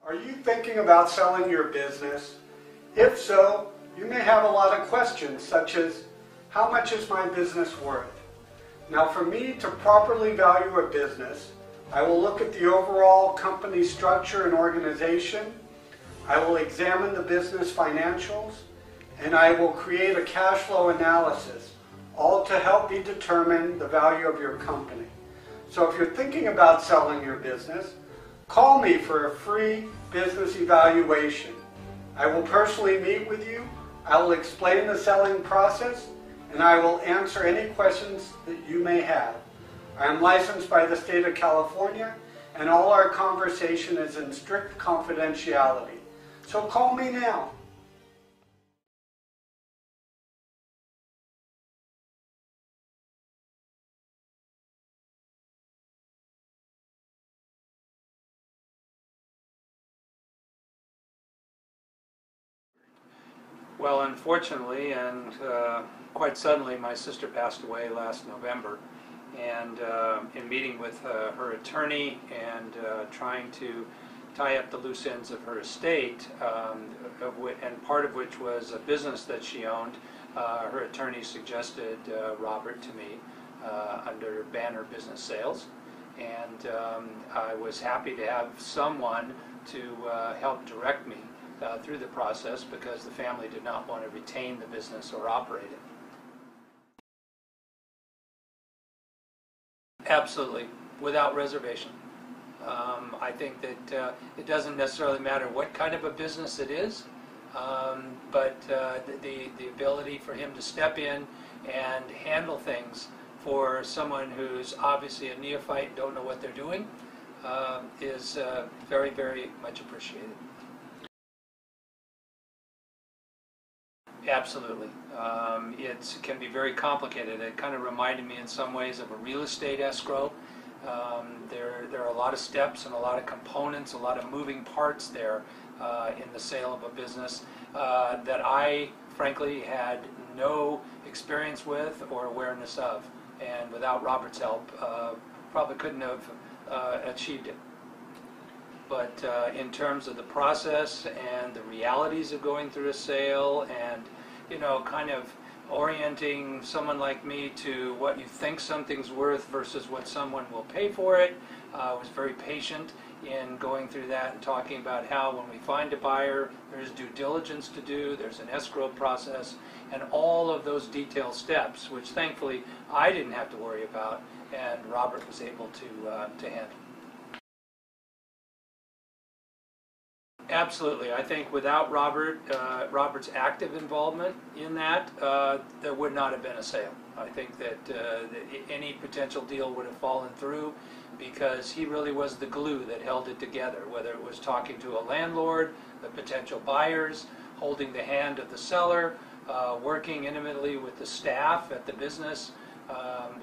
Are you thinking about selling your business? If so, you may have a lot of questions such as, how much is my business worth? Now, for me to properly value a business, I will look at the overall company structure and organization. I will examine the business financials, and I will create a cash flow analysis, all to help me determine the value of your company. So if you're thinking about selling your business, call me for a free business evaluation. I will personally meet with you, I will explain the selling process, and I will answer any questions that you may have. I am licensed by the state of California, and all our conversation is in strict confidentiality. So call me now. Well, unfortunately and quite suddenly, my sister passed away last November. And in meeting with her attorney and trying to tie up the loose ends of her estate, and part of which was a business that she owned, her attorney suggested Robert to me under Banner Business Sales. And I was happy to have someone to help direct me through the process, because the family did not want to retain the business or operate it. Absolutely, without reservation. I think that it doesn't necessarily matter what kind of a business it is, but the ability for him to step in and handle things for someone who's obviously a neophyte, don't know what they're doing, is very, very much appreciated. Absolutely. It can be very complicated. It kind of reminded me in some ways of a real estate escrow. There are a lot of steps and a lot of components, a lot of moving parts there in the sale of a business that I, frankly, had no experience with or awareness of. And without Robert's help, probably couldn't have achieved it. But in terms of the process and the realities of going through a sale, and kind of orienting someone like me to what you think something's worth versus what someone will pay for it, I was very patient in going through that and talking about how when we find a buyer, there's due diligence to do, there's an escrow process, and all of those detailed steps, which thankfully I didn't have to worry about, and Robert was able to handle. Absolutely. I think without Robert's active involvement in that, there would not have been a sale. I think that any potential deal would have fallen through, because he really was the glue that held it together, whether it was talking to a landlord, the potential buyers, holding the hand of the seller, working intimately with the staff at the business,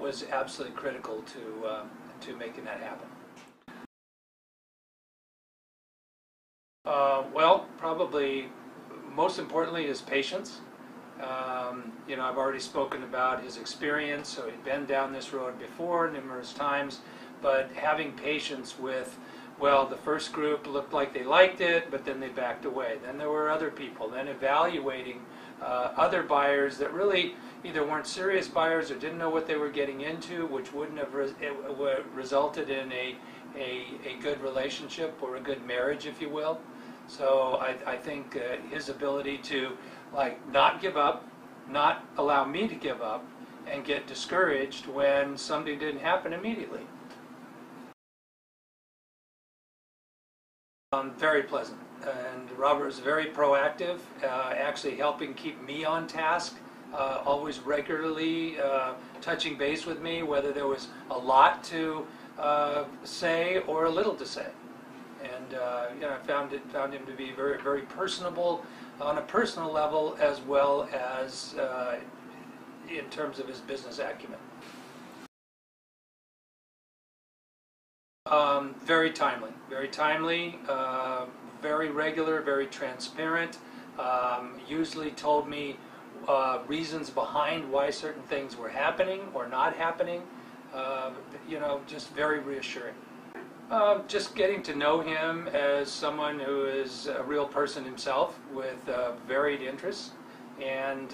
was absolutely critical to making that happen. Well, probably most importantly is patience. I've already spoken about his experience, so he'd been down this road before numerous times, but having patience with, well, the first group looked like they liked it, but then they backed away. Then there were other people, then evaluating other buyers that really either weren't serious buyers or didn't know what they were getting into, which wouldn't have resulted in a good relationship or a good marriage, if you will. So I think his ability to not give up, not allow me to give up, and get discouraged when something didn't happen immediately. Very pleasant, and Robert was very proactive, actually helping keep me on task, always regularly touching base with me, whether there was a lot to say or a little to say. And I found him to be very, very personable on a personal level, as well as in terms of his business acumen. Very timely, very regular, very transparent. Usually told me reasons behind why certain things were happening or not happening. Just very reassuring. Just getting to know him as someone who is a real person himself with varied interests and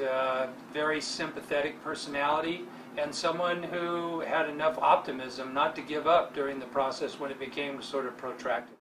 very sympathetic personality, and someone who had enough optimism not to give up during the process when it became sort of protracted.